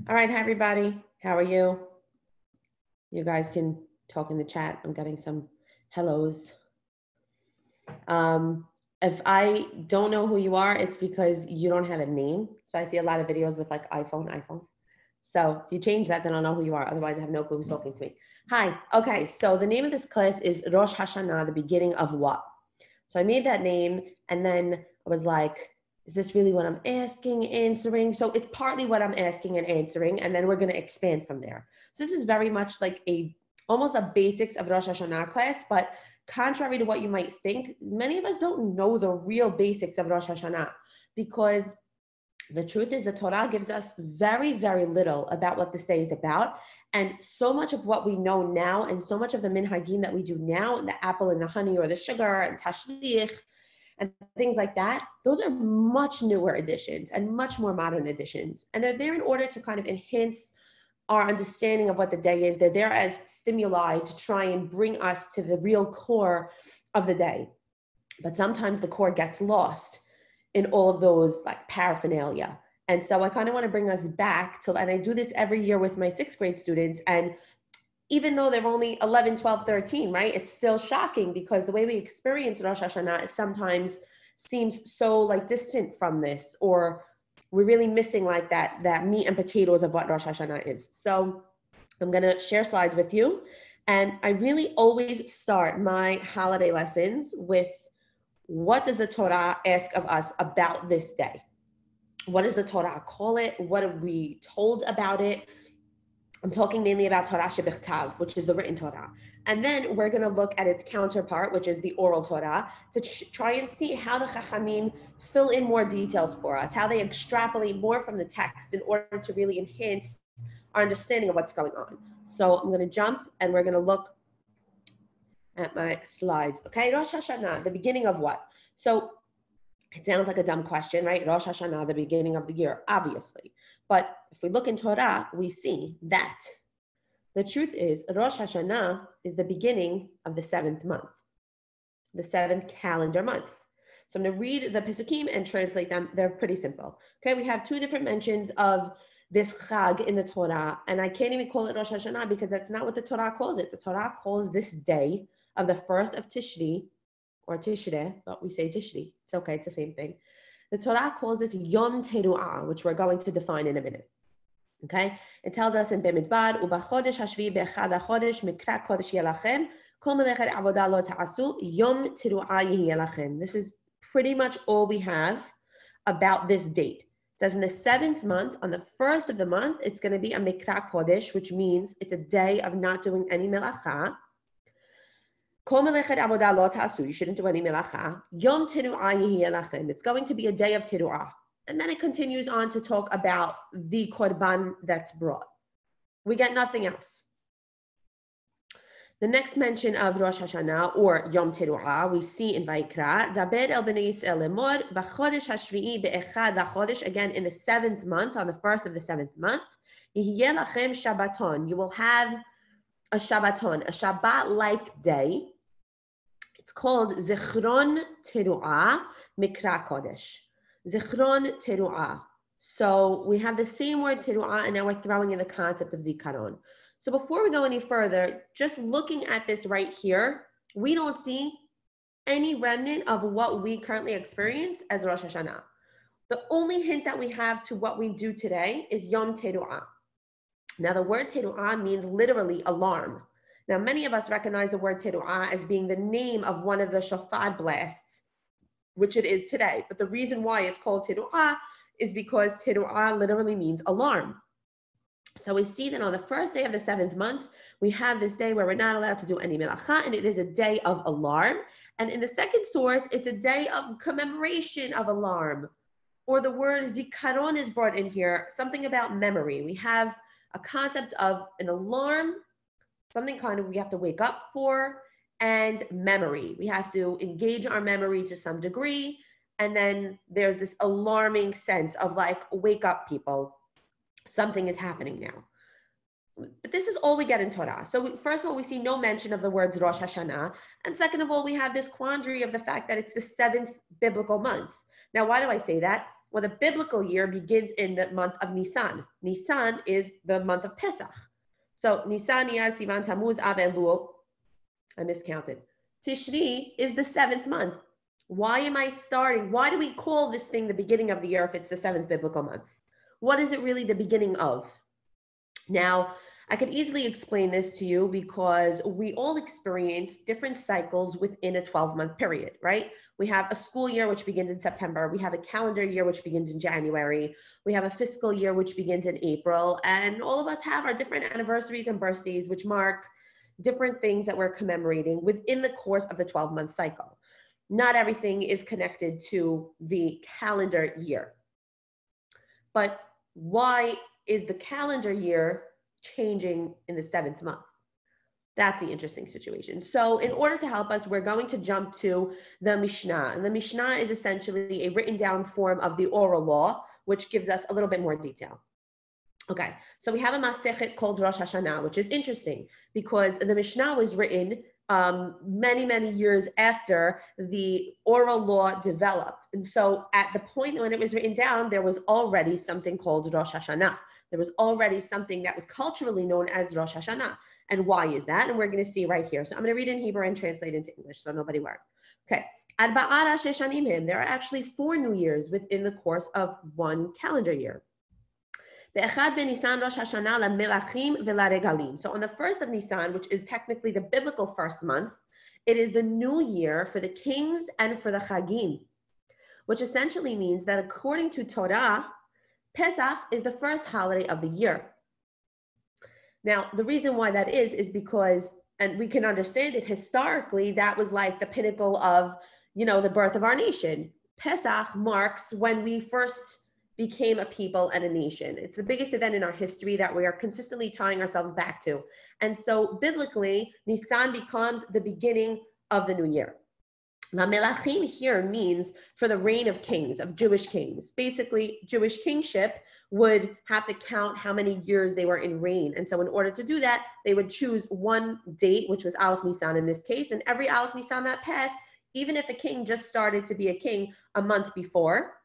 All right, hi everybody. How are you? You guys can talk in the chat. I'm getting some hellos. Um, if I don't know who you are, it's because you don't have a name. So I see a lot of videos with like iPhone. So if you change that, then I'll know who you are. Otherwise, I have no clue who's talking to me. Hi. Okay. So the name of this class is Rosh Hashana, the beginning of what? So I made that name and then I was like, is this really what I'm asking, answering? So it's partly what I'm asking and answering, and then we're going to expand from there. So this is very much like almost a basics of Rosh Hashanah class, but contrary to what you might think, many of us don't know the real basics of Rosh Hashanah because the truth is the Torah gives us very, very little about what this day is about. And so much of what we know now and so much of the minhagim that we do now, the apple and the honey or the sugar and tashlich and things like that, those are much newer additions and much more modern additions. And they're there in order to kind of enhance our understanding of what the day is. They're there as stimuli to try and bring us to the real core of the day. But sometimes the core gets lost in all of those like paraphernalia. And so I kind of want to bring us back to, and I do this every year with my sixth grade students. And even though they're only 11, 12, 13, right? It's still shocking because the way we experience Rosh Hashanah sometimes seems so like distant from this, or we're really missing like that meat and potatoes of what Rosh Hashanah is. So I'm going to share slides with you. And I really always start my holiday lessons with what does the Torah ask of us about this day? What does the Torah call it? What are we told about it? I'm talking mainly about Torah shebichtav, which is the written Torah. And then we're going to look at its counterpart, which is the oral Torah, to try and see how the Chachamim fill in more details for us, how they extrapolate more from the text in order to really enhance our understanding of what's going on. So I'm going to jump and we're going to look at my slides. Okay, Rosh Hashanah, the beginning of what? So it sounds like a dumb question, right? Rosh Hashanah, the beginning of the year, obviously. But if we look in Torah, we see that the truth is Rosh Hashanah is the beginning of the 7th month, the 7th calendar month. So I'm going to read the Pesukim and translate them. They're pretty simple. Okay, we have two different mentions of this Chag in the Torah, and I can't even call it Rosh Hashanah because that's not what the Torah calls it. The Torah calls this day of the 1st of Tishri, or Tishrei, but we say Tishri. It's okay, it's the same thing. The Torah calls this Yom Teruah, which we're going to define in a minute. Okay? It tells us in Bemidbar, Ubachodesh hashvi be'echad hachodesh mikra kodesh yelachem, kol melechet avodah lo ta'asu, Yom Teruah yelachem. This is pretty much all we have about this date. It says in the 7th month, on the 1st of the month, it's going to be a mikra kodesh, which means it's a day of not doing any melacha. You shouldn't do any melacha. Yom Teruah yehi elachem. It's going to be a day of Teruah. And then it continues on to talk about the korban that's brought. We get nothing else. The next mention of Rosh Hashanah or Yom Teruah we see in Vayikra. Daber el bnei Yisrael lemor b'chodesh hashvi'i be'echad hachodesh. Again, in the 7th month, on the 1st of the 7th month, yehi lachem Shabbaton. You will have a Shabbaton, a Shabbat-like day. It's called Zichron Teruah Mikra Kodesh. Zichron Teruah. So we have the same word Teruah, and now we're throwing in the concept of Zikaron. So before we go any further, just looking at this right here, we don't see any remnant of what we currently experience as Rosh Hashanah. The only hint that we have to what we do today is Yom Teruah. Now the word Teruah means literally alarm. Now, many of us recognize the word Teruah as being the name of one of the shofar blasts, which it is today. But the reason why it's called Teruah is because Teruah literally means alarm. So we see that on the first day of the 7th month, we have this day where we're not allowed to do any melacha, and it is a day of alarm. And in the second source, it's a day of commemoration of alarm. Or the word zikaron is brought in here, something about memory. We have a concept of an alarm, something kind of we have to wake up for, and memory. We have to engage our memory to some degree. And then there's this alarming sense of like, wake up people, something is happening now. But this is all we get in Torah. So first of all, we see no mention of the words Rosh Hashanah. And second of all, we have this quandary of the fact that it's the 7th biblical month. Now, why do I say that? Well, the biblical year begins in the month of Nisan. Nisan is the month of Pesach. So Nisan, Iyar, Sivan, Tammuz, Av, Elul. I miscounted. Tishri is the 7th month. Why am I starting? Why do we call this thing the beginning of the year if it's the 7th biblical month? What is it really the beginning of? Now, I could easily explain this to you because we all experience different cycles within a 12-month period, right? We have a school year, which begins in September. We have a calendar year, which begins in January. We have a fiscal year, which begins in April. And all of us have our different anniversaries and birthdays, which mark different things that we're commemorating within the course of the 12-month cycle. Not everything is connected to the calendar year. But why is the calendar year changing in the 7th month? That's the interesting situation. So in order to help us, we're going to jump to the Mishnah. And the Mishnah is essentially a written down form of the oral law, which gives us a little bit more detail. Okay, so we have a Masechet called Rosh Hashana, which is interesting because the Mishnah was written many, many years after the oral law developed. And so at the point when it was written down, there was already something called Rosh Hashana. There was already something that was culturally known as Rosh Hashana. And why is that? And we're going to see right here. So I'm going to read in Hebrew and translate into English so nobody worry. Okay. There are actually 4 New Years within the course of one calendar year. So on the 1st of Nisan, which is technically the biblical first month, it is the new year for the kings and for the Chagim, which essentially means that according to Torah, Pesach is the first holiday of the year. Now, the reason why that is because, and we can understand it historically, that was like the pinnacle of, the birth of our nation. Pesach marks when we first became a people and a nation. It's the biggest event in our history that we are consistently tying ourselves back to. And so biblically, Nisan becomes the beginning of the new year. La Melachim here means for the reign of kings, of Jewish kings. Basically, Jewish kingship would have to count how many years they were in reign. And so in order to do that, they would choose one date, which was Aleph Nisan in this case. And every Aleph Nisan that passed, even if a king just started to be a king a month before,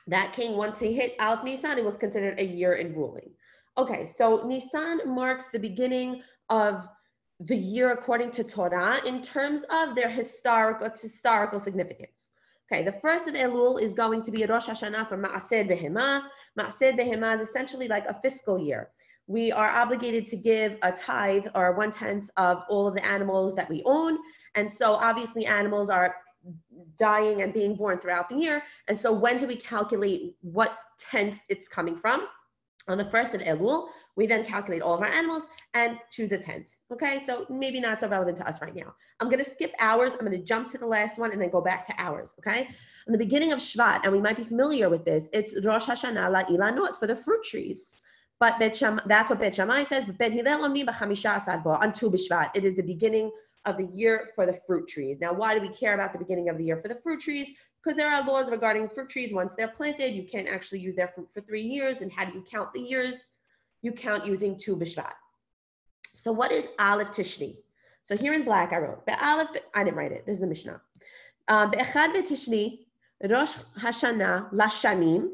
that king, once he hit Aleph Nisan, it was considered a year in ruling. Okay, so Nisan marks the beginning of the year according to Torah in terms of their historical significance. Okay, the 1st of Elul is going to be a Rosh Hashana for Ma'aseh Behemah. Ma'aseh Behemah is essentially like a fiscal year. We are obligated to give a tithe or 1/10 of all of the animals that we own. And so obviously animals are dying and being born throughout the year. And so when do we calculate what 10th it's coming from? On the 1st of Elul, we then calculate all of our animals and choose a 10th. Okay, so maybe not so relevant to us right now. I'm going to skip hours. I'm going to jump to the last one and then go back to hours. Okay, in the beginning of Shvat, and we might be familiar with this, it's Rosh Hashana la Ilanot for the fruit trees. But that's what Bet Shammai says. But Bet Hillel omni b'chamisha asad bo on Tu b'Shvat. It is the beginning of the year for the fruit trees. Now, why do we care about the beginning of the year for the fruit trees? Because there are laws regarding fruit trees. Once they're planted, you can't actually use their fruit for 3 years. And how do you count the years? You count using Tu b'Shvat. So what is Aleph Tishri? So here in black, I wrote, I didn't write it. This is the Mishnah. Be'echad be'Tishri, Rosh Hashana Lashanim,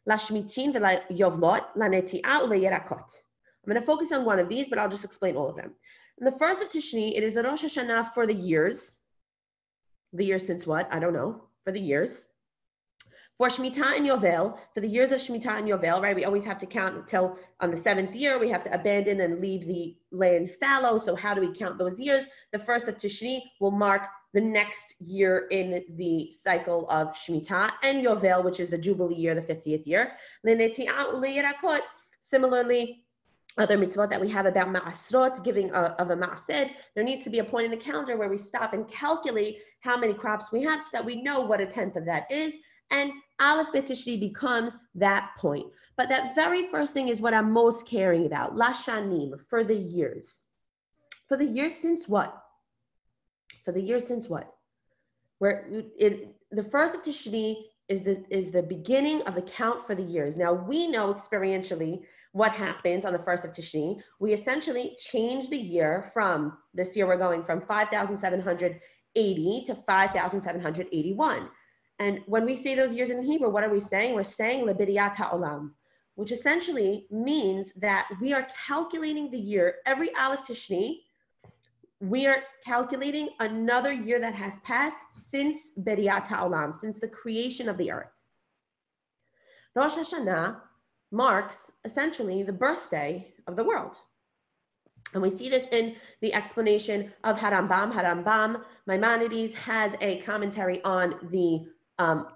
Lashmitin ve'Yovlot, Laneti'a u'le'Yerakot. I'm going to focus on one of these, but I'll just explain all of them. In the 1st of Tishri, it is the Rosh Hashanah for the years. The year since what? I don't know. For the years. For Shemitah and Yovel, for the years of Shemitah and Yovel, right? We always have to count until on the 7th year. We have to abandon and leave the land fallow. So how do we count those years? The 1st of Tishri will mark the next year in the cycle of Shemitah and Yovel, which is the Jubilee year, the 50th year. Similarly, other mitzvot that we have about ma'asrot, giving of a ma'ased, there needs to be a point in the calendar where we stop and calculate how many crops we have so that we know what a 10th of that is. And Aleph Bet Tishri becomes that point. But that very first thing is what I'm most caring about, Lashanim, for the years. For the years since what? For the years since what? The 1st of Tishri is the beginning of the count for the years. Now, we know experientially what happens on the 1st of Tishri. We essentially change the year from, this year we're going from 5,780 to 5,781. And when we say those years in Hebrew, what are we saying? We're saying Lebiriyat ha'olam, which essentially means that we are calculating the year every Aleph Tishri. We are calculating another year that has passed since Beriyat ha'olam, since the creation of the earth. Rosh Hashana marks essentially the birthday of the world. And we see this in the explanation of Harambam. Harambam, Maimonides, has a commentary on the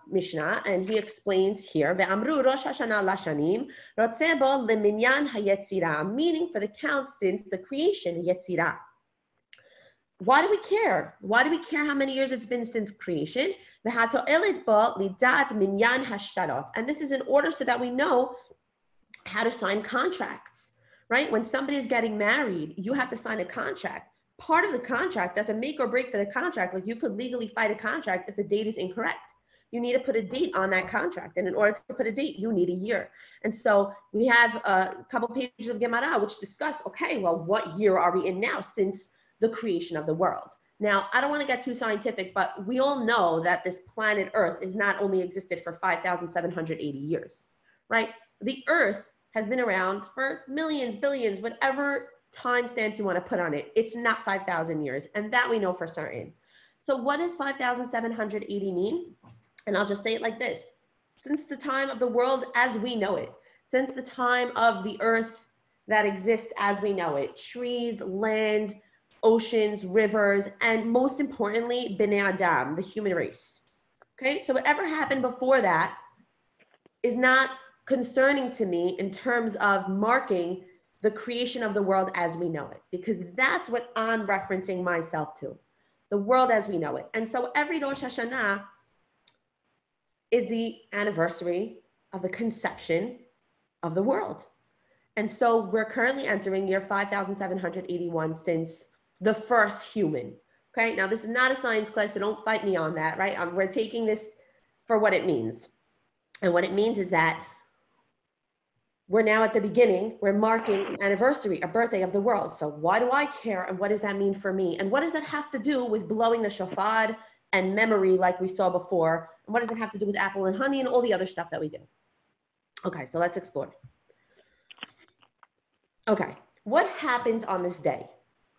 Mishnah, and he explains here, Ve'amru Rosh Hashana lashanim, rotzeh bo leminyan hayetzira, meaning for the count since the creation, yetzira. Why do we care? Why do we care how many years it's been since creation? Ve'hato'elet bo lidat minyan hashtarot. And this is in order so that we know how to sign contracts, right? When somebody is getting married, you have to sign a contract. Part of the contract, that's a make or break for the contract. Like you could legally fight a contract if the date is incorrect. You need to put a date on that contract. And in order to put a date, you need a year. And so we have a couple pages of Gemara which discuss, okay, well, what year are we in now since the creation of the world? Now, I don't want to get too scientific, but we all know that this planet Earth has not only existed for 5,780 years, right? The Earth has been around for millions, billions, whatever time stamp you want to put on it. It's not 5,000 years, and that we know for certain. So what does 5,780 mean? And I'll just say it like this. Since the time of the world as we know it, since the time of the earth that exists as we know it, trees, land, oceans, rivers, and most importantly, Bnei Adam, the human race. Okay, so whatever happened before that is not concerning to me in terms of marking the creation of the world as we know it, because that's what I'm referencing myself to, the world as we know it. And so every Rosh Hashanah is the anniversary of the conception of the world. And so we're currently entering year 5,781 since the first human. Okay, now this is not a science class, so don't fight me on that, right? We're taking this for what it means. And what it means is that we're now at the beginning, we're marking an anniversary, a birthday of the world. So why do I care? And what does that mean for me? And what does that have to do with blowing the shofar and memory like we saw before? And what does it have to do with apple and honey and all the other stuff that we do? Okay, so let's explore. Okay, what happens on this day?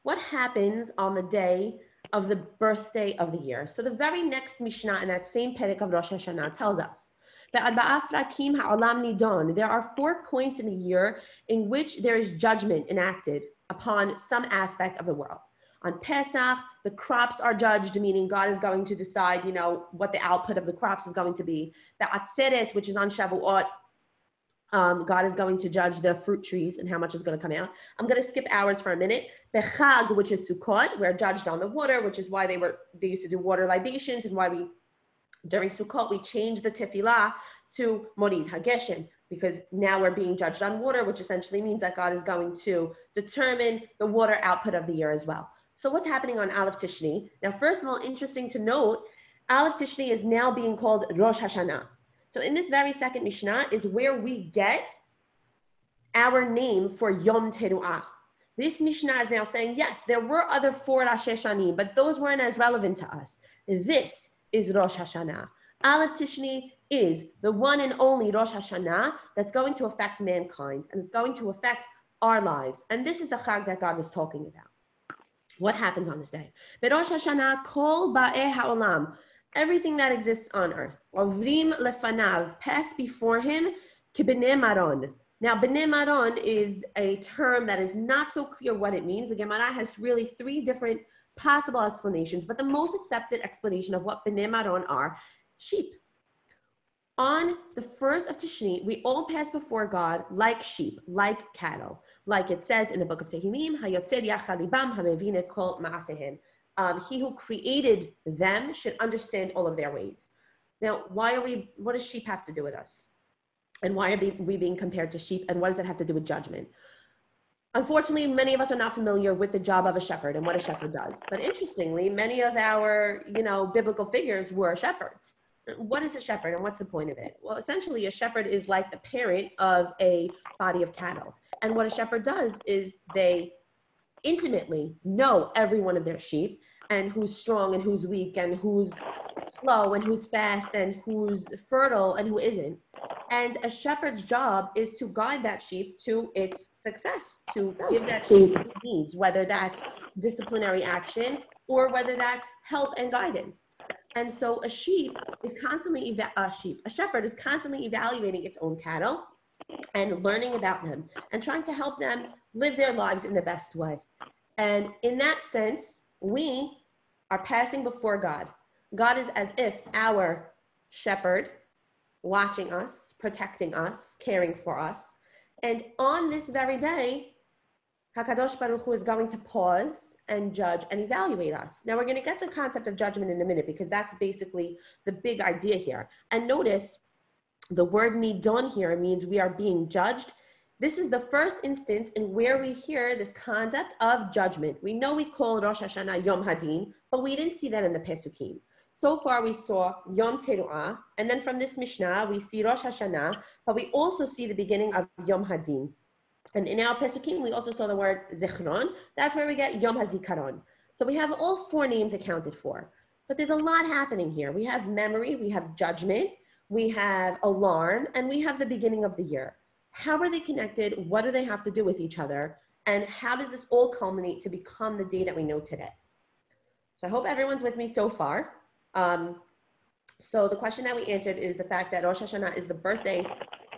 What happens on the day of the birthday of the year? So the very next Mishnah in that same Perek of Rosh Hashana tells us, there are 4 points in the year in which there is judgment enacted upon some aspect of the world. On Pesach, the crops are judged, meaning God is going to decide, what the output of the crops is going to be. The Atzeret, which is on Shavuot, God is going to judge the fruit trees and how much is going to come out. I'm going to skip hours for a minute. Bechag, which is Sukkot, we're judged on the water, which is why they used to do water libations, and why during Sukkot, we changed the tefillah to Morid HaGeshem, because now we're being judged on water, which essentially means that God is going to determine the water output of the year as well. So what's happening on Aleph Tishri? Now, first of all, interesting to note, Aleph Tishri is now being called Rosh Hashana. So in this very second Mishnah is where we get our name for Yom Teruah. This Mishnah is now saying, yes, there were other 4 Rosh Hashanim, but those weren't as relevant to us. This is Rosh Hashanah. Aleph Tishri is the one and only Rosh Hashanah that's going to affect mankind, and it's going to affect our lives. And this is the Chag that God was talking about. What happens on this day? Rosh Hashanah, kol ba'eh ha'olam, everything that exists on earth, ovrim lefanav, pass before him, ki b'nei maron. Now, b'nei maron is a term that is not so clear what it means. The Gemara has really 3 different possible explanations, but the most accepted explanation of what b'nei maron are sheep. On the first of Tishri, we all pass before God like sheep, like cattle, like it says in the book of Tehillim, Hayotzer yachad libam hamevin et kol ma'asehem. He who created them should understand all of their ways. Now, what does sheep have to do with us? And why are we being compared to sheep? And what does that have to do with judgment? Unfortunately, many of us are not familiar with the job of a shepherd and what a shepherd does. But interestingly, many of our, biblical figures were shepherds. What is a shepherd and what's the point of it? Well, essentially, a shepherd is like the parent of a body of cattle. And what a shepherd does is they intimately know every one of their sheep, and who's strong and who's weak and who's slow and who's fast and who's fertile and who isn't. And a shepherd's job is to guide that sheep to its success, to give that sheep its needs, whether that's disciplinary action or whether that's help and guidance. And so a shepherd is constantly evaluating its own cattle and learning about them and trying to help them live their lives in the best way. And in that sense, we are passing before God. God is as if our shepherd, watching us, protecting us, caring for us. And on this very day, HaKadosh Baruch Hu is going to pause and judge and evaluate us. Now we're going to get to the concept of judgment in a minute because that's basically the big idea here. And notice the word nidon here means we are being judged. This is the first instance in where we hear this concept of judgment. We know we call Rosh Hashana Yom Hadin, but we didn't see that in the Pesukim. So far we saw Yom Teruah, and then from this Mishnah we see Rosh Hashana, but we also see the beginning of Yom Hadin. And in our Pesukim we also saw the word Zichron. That's where we get Yom HaZikaron. So we have all four names accounted for. But there's a lot happening here. We have memory, we have judgment, we have alarm, and we have the beginning of the year. How are they connected? What do they have to do with each other? And how does this all culminate to become the day that we know today? So I hope everyone's with me so far. So the question that we answered is the fact that Rosh Hashana is the birthday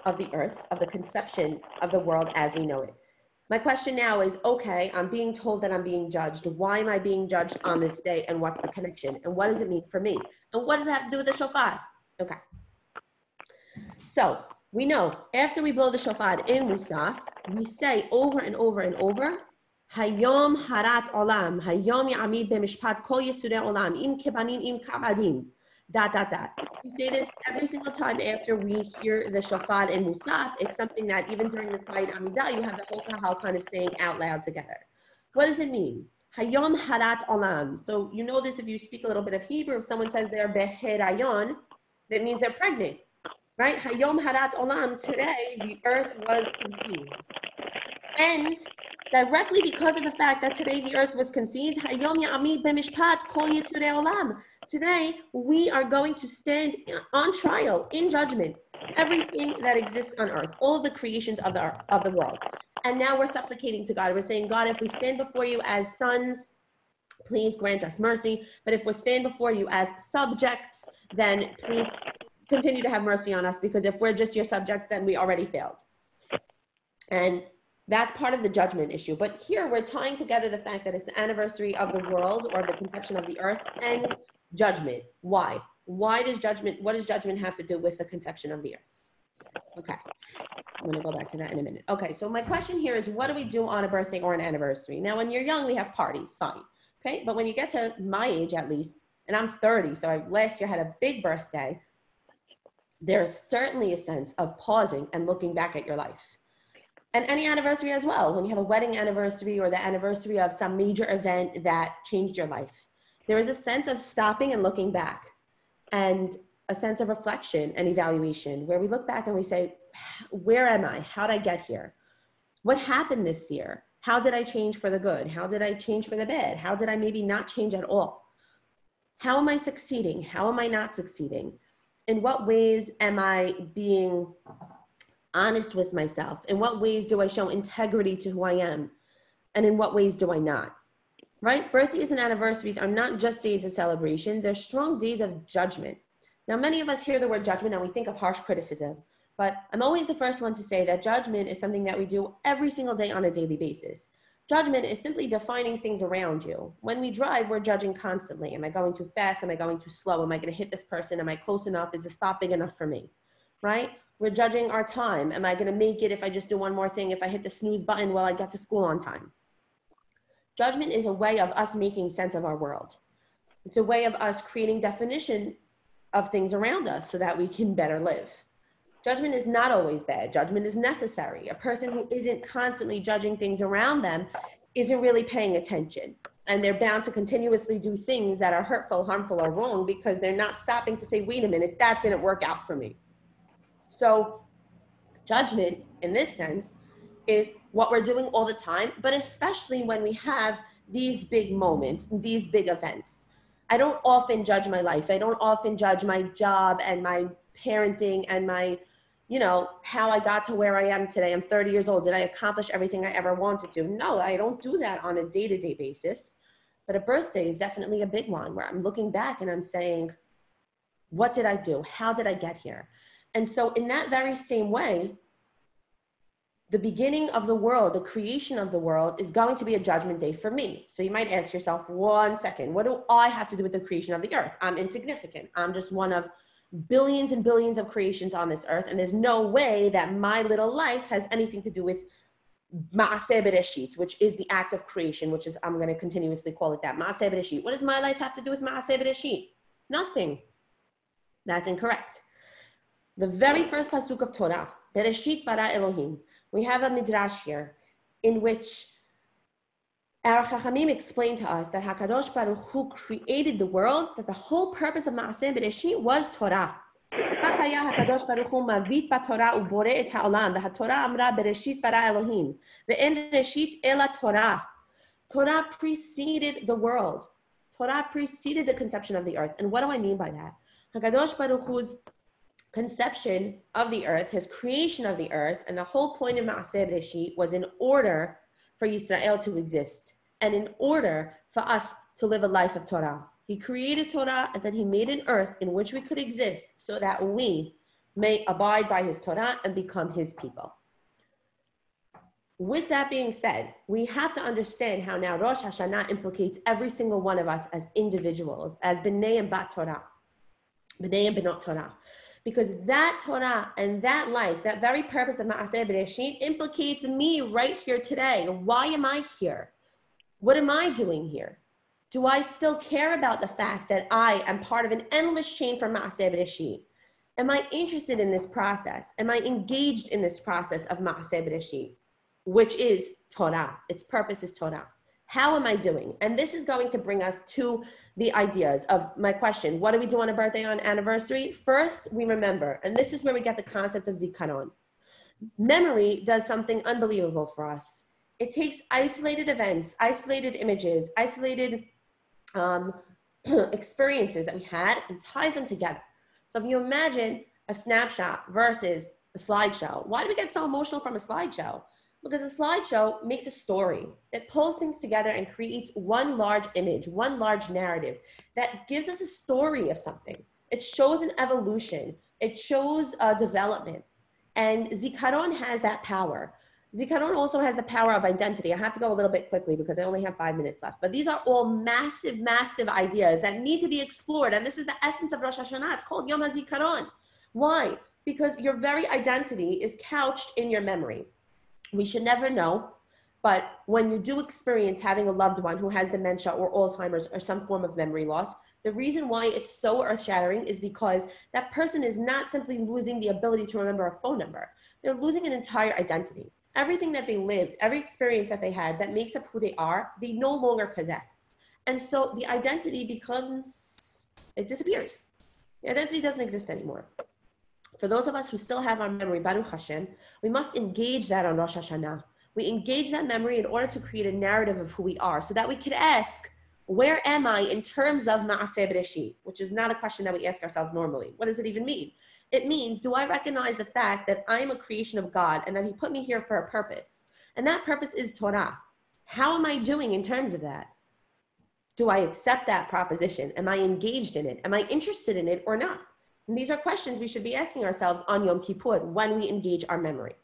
of the earth, of the conception of the world as we know it. My question now is, okay, I'm being told that I'm being judged. Why am I being judged on this day? And what's the connection? And what does it mean for me? And what does it have to do with the shofar? Okay. So we know after we blow the shofar in Musaf, we say over and over and over, Hayom harat olam, Hayom ya'amid b'mishpat kol yesudei olam, im kebanim, im ka'adim, ... We say this every single time after we hear the shofar in Musaf. It's something that even during the quiet Amidah, you have the whole kahal kind of saying out loud together. What does it mean? Hayom harat olam. So you know this if you speak a little bit of Hebrew. If someone says they're beherayon, that means they're pregnant. Right? Hayom harat olam, today the earth was conceived. And directly because of the fact that today the earth was conceived, Hayom ya'amid b'mishpat kol yitzurei olam. Today we are going to stand on trial, in judgment, everything that exists on earth, all of the creations of the world. And now we're supplicating to God. We're saying, God, if we stand before you as sons, please grant us mercy. But if we stand before you as subjects, then please continue to have mercy on us, because if we're just your subjects, then we already failed. And that's part of the judgment issue. But here we're tying together the fact that it's the anniversary of the world, or the conception of the earth, and judgment. Why? What does judgment have to do with the conception of the earth? Okay, I'm gonna go back to that in a minute. Okay, so my question here is, what do we do on a birthday or an anniversary? Now, when you're young, we have parties, fine. Okay, but when you get to my age, at least, and I'm 30, so I last year had a big birthday, there's certainly a sense of pausing and looking back at your life. And any anniversary as well, when you have a wedding anniversary or the anniversary of some major event that changed your life. There is a sense of stopping and looking back, and a sense of reflection and evaluation, where we look back and we say, where am I? How did I get here? What happened this year? How did I change for the good? How did I change for the bad? How did I maybe not change at all? How am I succeeding? How am I not succeeding? In what ways am I being honest with myself? In what ways do I show integrity to who I am? And in what ways do I not? Right? Birthdays and anniversaries are not just days of celebration. They're strong days of judgment. Now, many of us hear the word judgment and we think of harsh criticism, but I'm always the first one to say that judgment is something that we do every single day on a daily basis. Judgment is simply defining things around you. When we drive, we're judging constantly. Am I going too fast? Am I going too slow? Am I going to hit this person? Am I close enough? Is the spot big enough for me? Right? We're judging our time. Am I going to make it if I just do one more thing? If I hit the snooze button, will I get to school on time? Judgment is a way of us making sense of our world. It's a way of us creating definition of things around us so that we can better live. Judgment is not always bad. Judgment is necessary. A person who isn't constantly judging things around them isn't really paying attention. And they're bound to continuously do things that are hurtful, harmful, or wrong, because they're not stopping to say, wait a minute, that didn't work out for me. So judgment, in this sense, is what we're doing all the time, but especially when we have these big moments, these big events. I don't often judge my life. I don't often judge my job and my parenting and my, how I got to where I am today. I'm 30 years old. Did I accomplish everything I ever wanted to? No, I don't do that on a day-to-day basis. But a birthday is definitely a big one where I'm looking back and I'm saying, what did I do? How did I get here? And so in that very same way, the beginning of the world, the creation of the world is going to be a judgment day for me. So you might ask yourself, 1 second, what do I have to do with the creation of the earth? I'm insignificant. I'm just one of billions and billions of creations on this earth. And there's no way that my little life has anything to do with Ma'aseh Bereshit, which is the act of creation, which is, I'm going to continuously call it that. Ma'aseh Bereshit. What does my life have to do with Ma'aseh Bereshit? Nothing. That's incorrect. The very first pasuk of Torah, Bereshit bara Elohim, we have a midrash here in which our Chachamim explained to us that HaKadosh Baruch Hu created the world, that the whole purpose of Ma'aseh Bereshit was Torah. HaKadosh Baruch Hu mavit b'Torah ubore et ha'olam, v'haTorah amra Bereshit bara Elohim, ve'en Bereshit ela Torah. Torah preceded the world. Torah preceded the conception of the earth. And what do I mean by that? HaKadosh Baruch Hu's conception of the earth, his creation of the earth, and the whole point of Ma'aseh Bereshit was in order for Yisrael to exist and in order for us to live a life of Torah. He created Torah and then he made an earth in which we could exist so that we may abide by his Torah and become his people. With that being said, we have to understand how now Rosh Hashana implicates every single one of us as individuals, as B'nai and Bat Torah, B'nai and B'not Torah. Because that Torah and that life, that very purpose of Ma'aseh Bereshit implicates me right here today. Why am I here? What am I doing here? Do I still care about the fact that I am part of an endless chain from Ma'aseh Bereshit? Am I interested in this process? Am I engaged in this process of Ma'aseh Bereshit, which is Torah? Its purpose is Torah. How am I doing? And this is going to bring us to the ideas of my question. What do we do on a birthday, on anniversary? First, we remember, and this is where we get the concept of zikaron. Memory does something unbelievable for us. It takes isolated events, isolated images, isolated experiences that we had and ties them together. So if you imagine a snapshot versus a slideshow, why do we get so emotional from a slideshow? Because a slideshow makes a story. It pulls things together and creates one large image, one large narrative that gives us a story of something. It shows an evolution. It shows a development. And Zikaron has that power. Zikaron also has the power of identity. I have to go a little bit quickly because I only have 5 minutes left. But these are all massive, massive ideas that need to be explored. And this is the essence of Rosh Hashana. It's called Yom HaZikaron. Why? Because your very identity is couched in your memory. We should never know, but when you do experience having a loved one who has dementia or Alzheimer's or some form of memory loss, the reason why it's so earth-shattering is because that person is not simply losing the ability to remember a phone number. They're losing an entire identity. Everything that they lived, every experience that they had that makes up who they are, they no longer possess. And so the identity it disappears. The identity doesn't exist anymore. For those of us who still have our memory, Baruch Hashem, we must engage that on Rosh Hashana. We engage that memory in order to create a narrative of who we are so that we could ask, where am I in terms of Ma'aseh Bereshit? Which is not a question that we ask ourselves normally. What does it even mean? It means, do I recognize the fact that I am a creation of God and that he put me here for a purpose? And that purpose is Torah. How am I doing in terms of that? Do I accept that proposition? Am I engaged in it? Am I interested in it or not? And these are questions we should be asking ourselves on Yom Kippur when we engage our memory.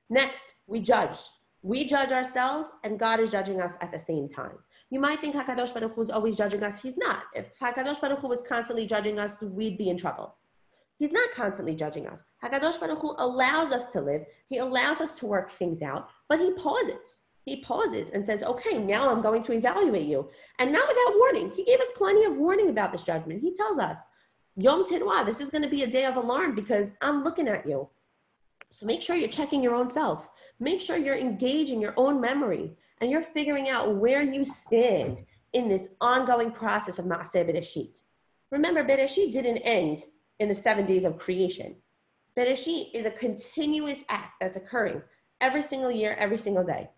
Next, we judge. We judge ourselves and God is judging us at the same time. You might think HaKadosh Baruch Hu is always judging us. He's not. If HaKadosh Baruch Hu was constantly judging us, we'd be in trouble. He's not constantly judging us. HaKadosh Baruch Hu allows us to live. He allows us to work things out, but he pauses. He pauses and says, okay, now I'm going to evaluate you. And not without warning. He gave us plenty of warning about this judgment. He tells us, Yom Teruah, this is going to be a day of alarm because I'm looking at you. So make sure you're checking your own self. Make sure you're engaging your own memory and you're figuring out where you stand in this ongoing process of Ma'aseh Bereshit. Remember, Bereshit didn't end in the 7 days of creation. Bereshit is a continuous act that's occurring every single year, every single day.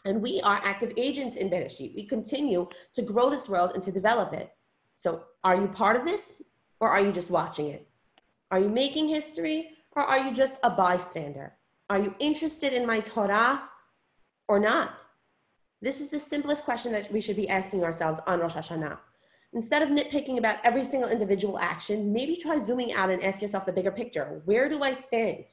And we are active agents in Bereshit. We continue to grow this world and to develop it. So are you part of this, or are you just watching it? Are you making history, or are you just a bystander? Are you interested in my Torah or not? This is the simplest question that we should be asking ourselves on Rosh Hashana. Instead of nitpicking about every single individual action, maybe try zooming out and ask yourself the bigger picture. Where do I stand?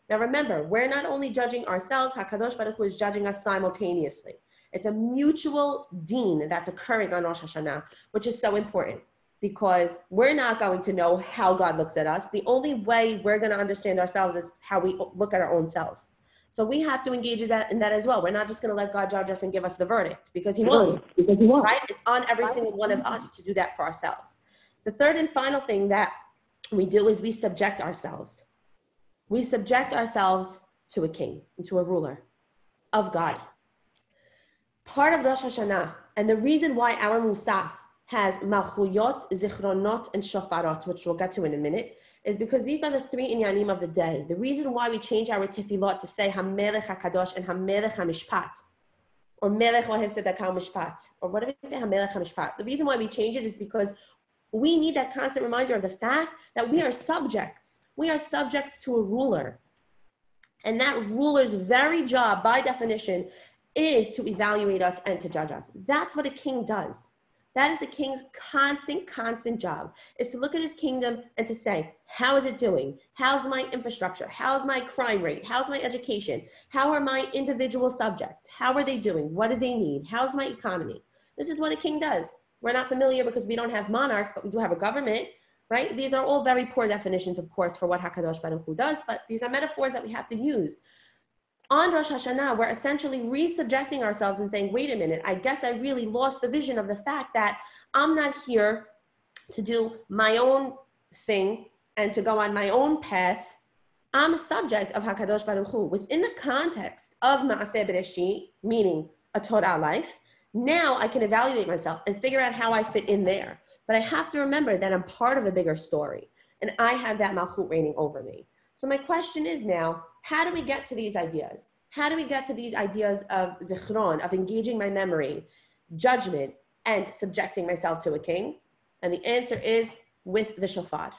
Now remember, we're not only judging ourselves, HaKadosh Baruch Hu is judging us simultaneously. It's a mutual deen that's occurring on Rosh Hashanah, which is so important because we're not going to know how God looks at us. The only way we're going to understand ourselves is how we look at our own selves. So we have to engage in that as well. We're not just going to let God judge us and give us the verdict because he won't, right? It's on every single one of us to do that for ourselves. The third and final thing that we do is we subject ourselves. We subject ourselves to a king, to a ruler of God. Part of Rosh Hashanah, and the reason why our Musaf has Malchuyot, Zichronot, and Shofarot, which we'll get to in a minute, is because these are the three inyanim of the day. The reason why we change our tefillot to say HaMelech HaKadosh and HaMelech HaMishpat, or Melech Ohev Tzedakah Mishpat, or what do we say, HaMelech HaMishpat? The reason why we change it is because we need that constant reminder of the fact that we are subjects. We are subjects to a ruler. And that ruler's very job, by definition, is to evaluate us and to judge us. That's what a king does. That is a king's constant job, is to look at his kingdom and to say, how is it doing? How's my infrastructure? How's my crime rate? How's my education? How are my individual subjects? How are they doing? What do they need? How's my economy? This is what a king does. We're not familiar because we don't have monarchs, but we do have a government, right? These are all very poor definitions, of course, for what HaKadosh Baruch Hu does, but these are metaphors that we have to use. On Rosh Hashanah, we're essentially re-subjecting ourselves and saying, wait a minute, I guess I really lost the vision of the fact that I'm not here to do my own thing and to go on my own path. I'm a subject of HaKadosh Baruch Hu. Within the context of Ma'aseh Bereshit, meaning a Torah life, now I can evaluate myself and figure out how I fit in there. But I have to remember that I'm part of a bigger story, and I have that Malchut reigning over me. So my question is now, how do we get to these ideas? How do we get to these ideas of zichron, of engaging my memory, judgment, and subjecting myself to a king? And the answer is with the shofar.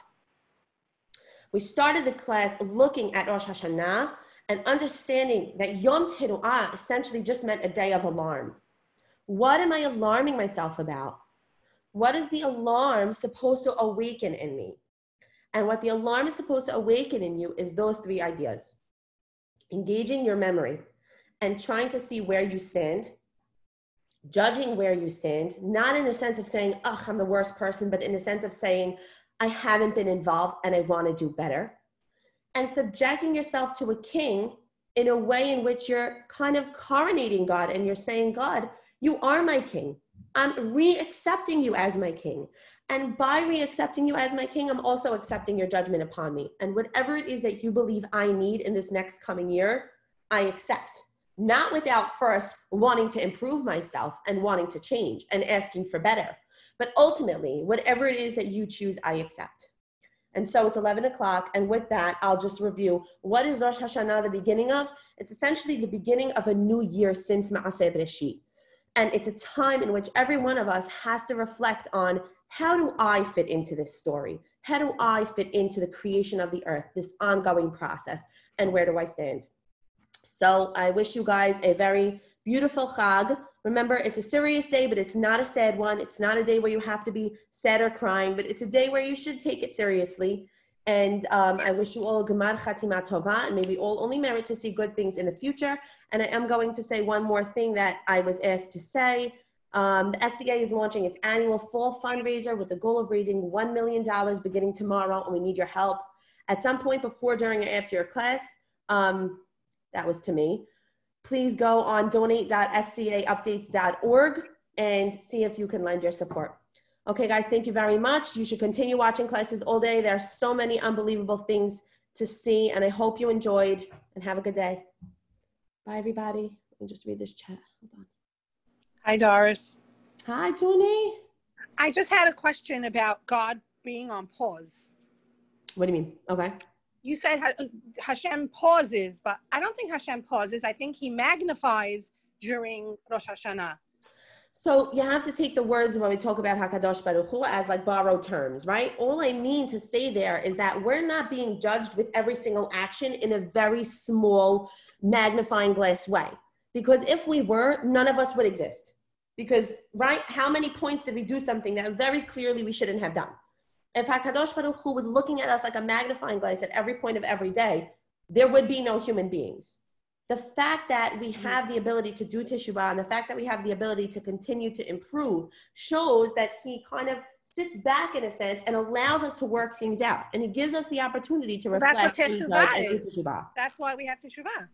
We started the class looking at Rosh Hashanah and understanding that Yom Teruah essentially just meant a day of alarm. What am I alarming myself about? What is the alarm supposed to awaken in me? And what the alarm is supposed to awaken in you is those three ideas. Engaging your memory and trying to see where you stand, judging where you stand, not in a sense of saying, oh, I'm the worst person, but in a sense of saying, I haven't been involved and I want to do better. And subjecting yourself to a king in a way in which you're kind of coronating God and you're saying, God, you are my king. I'm re-accepting you as my king. And by re-accepting you as my king, I'm also accepting your judgment upon me. And whatever it is that you believe I need in this next coming year, I accept. Not without first wanting to improve myself and wanting to change and asking for better. But ultimately, whatever it is that you choose, I accept. And so it's 11 o'clock. And with that, I'll just review. What is Rosh Hashanah the beginning of? It's essentially the beginning of a new year since Ma'aseh Bereshit. And it's a time in which every one of us has to reflect on, how do I fit into this story? How do I fit into the creation of the earth, this ongoing process? And where do I stand? So I wish you guys a very beautiful Chag. Remember, it's a serious day, but it's not a sad one. It's not a day where you have to be sad or crying, but it's a day where you should take it seriously. And I wish you all a Gemar Chatima Tova, and may we all only merit to see good things in the future. And I am going to say one more thing that I was asked to say. The SCA is launching its annual fall fundraiser with the goal of raising $1 million beginning tomorrow, and we need your help. At some point before, during, or after your class, that was to me, please go on donate.scaupdates.org and see if you can lend your support. Okay, guys, thank you very much. You should continue watching classes all day. There are so many unbelievable things to see, and I hope you enjoyed, and have a good day. Bye, everybody. Let me just read this chat. Hold on. Hi, Doris. Hi, Tony. I just had a question about God being on pause. What do you mean? Okay. You said Hashem pauses, but I don't think Hashem pauses. I think he magnifies during Rosh Hashana? So you have to take the words when we talk about Hakadosh Baruch Hu as like borrowed terms, right? All I mean to say there is that we're not being judged with every single action in a very small magnifying glass way. Because if we were, none of us would exist. Because, right, how many points did we do something that very clearly we shouldn't have done? If HaKadosh Baruch Hu was looking at us like a magnifying glass at every point of every day, there would be no human beings. The fact that we have the ability to do teshuvah and the fact that we have the ability to continue to improve shows that he kind of sits back in a sense and allows us to work things out. And he gives us the opportunity to reflect and judge and do teshuvah. That's why we have teshuvah.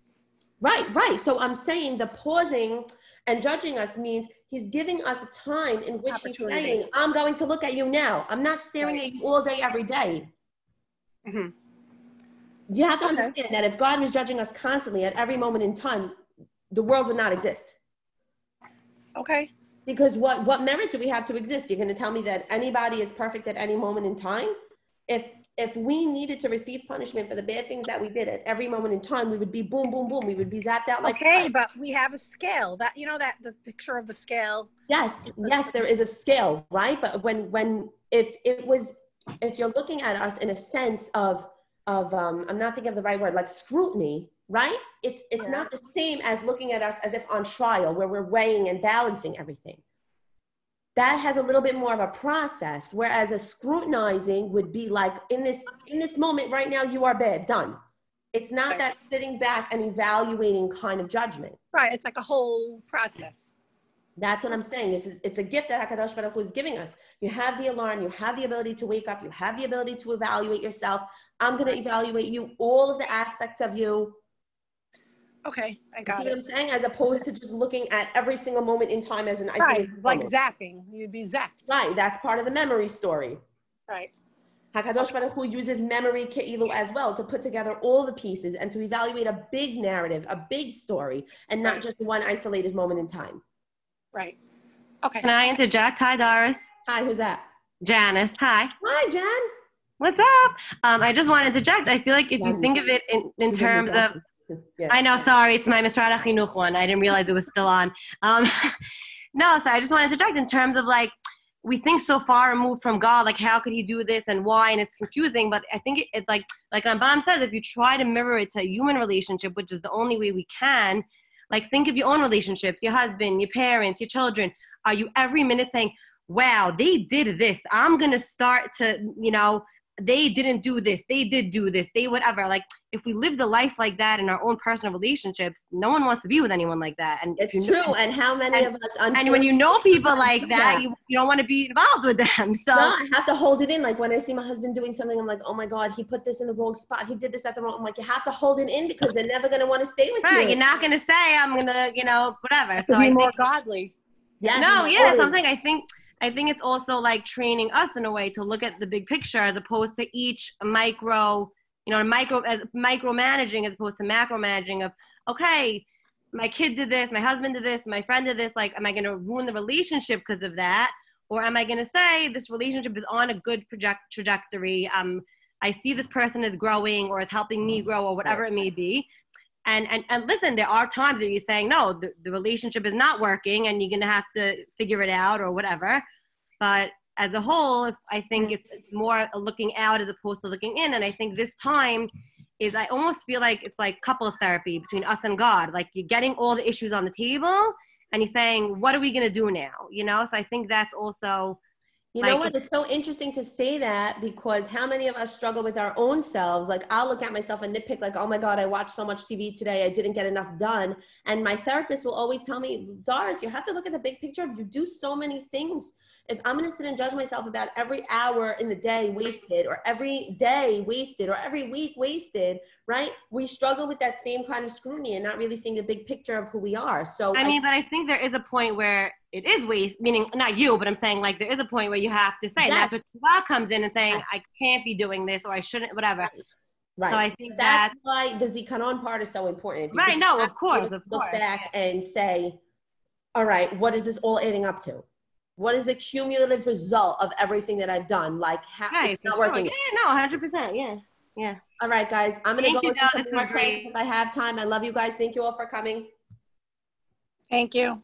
Right. So I'm saying the pausing and judging us means he's giving us a time in which he's saying, I'm going to look at you now. I'm not staring at you all day, every day. Mm-hmm. You have to understand that if God was judging us constantly at every moment in time, the world would not exist. Okay. Because what merit do we have to exist? You're going to tell me that anybody is perfect at any moment in time? If we needed to receive punishment for the bad things that we did at every moment in time, we would be boom, boom, boom. We would be zapped out like okay, but we have a scale. That that the picture of the scale. Yes, there is a scale, right? But if you're looking at us in a sense of I'm not thinking of the right word, like scrutiny, right? It's not the same as looking at us as if on trial where we're weighing and balancing everything. That has a little bit more of a process, whereas a scrutinizing would be like in this moment right now, you are bad, done. It's not that sitting back and evaluating kind of judgment. Right, it's like a whole process. That's what I'm saying. It's a gift that HaKadosh Baruch Hu is giving us. You have the alarm, you have the ability to wake up, you have the ability to evaluate yourself. I'm going to evaluate you, all of the aspects of you. Okay, I got it. See what I'm saying? As opposed to just looking at every single moment in time as an isolated moment. Like zapping. You'd be zapped. Right, that's part of the memory story. Right. HaKadosh Baruch Hu uses memory ke'ilu as well to put together all the pieces and to evaluate a big narrative, a big story, and not just one isolated moment in time. Right. Okay. Can I interject? Hi, Doris. Hi, who's that? Janice. Hi. Hi, Jan. What's up? I just want to interject. I feel like if you think of it in terms of, I know, sorry, it's my Misrad HaChinuch one. I didn't realize it was still on. No, so I just want to interject in terms of like, we think so far removed from God, like how could he do this and why, and it's confusing, but I think it's like Rambam says, if you try to mirror it to a human relationship, which is the only way we can, like think of your own relationships, your husband, your parents, your children. Are you every minute saying, wow, they did this, I'm going to start to, they didn't do this, they did do this, they whatever. Like if we lived a life like that in our own personal relationships, no one wants to be with anyone like that. And it's true. And how many of us, and when you know people like that, you don't want to be involved with them. So no, I have to hold it in. Like when I see my husband doing something, I'm like, oh my God, he put this in the wrong spot. He did this at the wrong. I'm like, you have to hold it in because they're never going to want to stay with you. Right. You're not going to say, I'm going to, whatever. So be more godly. Yes. No, yes. I'm saying, I think it's also like training us in a way to look at the big picture as opposed to each micro, micromanaging as opposed to macromanaging of, okay, my kid did this, my husband did this, my friend did this. Like, am I going to ruin the relationship because of that? Or am I going to say this relationship is on a good trajectory? I see this person is growing or is helping me grow or whatever it may be. And listen, there are times that you're saying, no, the relationship is not working and you're going to have to figure it out or whatever. But as a whole, I think it's more looking out as opposed to looking in. And I think this time I almost feel like it's like couples therapy between us and God. Like you're getting all the issues on the table and you're saying, what are we going to do now? So I think that's also... You know what? It's so interesting to say that because how many of us struggle with our own selves? Like I'll look at myself and nitpick like, oh my God, I watched so much TV today. I didn't get enough done. And my therapist will always tell me, Doris, you have to look at the big picture. You do so many things. If I'm going to sit and judge myself about every hour in the day wasted or every day wasted or every week wasted, right? We struggle with that same kind of scrutiny and not really seeing the big picture of who we are. So but I think there is a point where it is waste, meaning not you, but I'm saying like there is a point where you have to say, and that's what God comes in and saying, I can't be doing this or I shouldn't, whatever. Right. So I think that's why the Zikaron part is so important. Right. No, of course. Look back and say, all right, what is this all adding up to? What is the cumulative result of everything that I've done? Like how it's not working. Yeah, no, 100%. Yeah. All right, guys. I'm going to go listen to more class if I have time. I love you guys. Thank you all for coming. Thank you.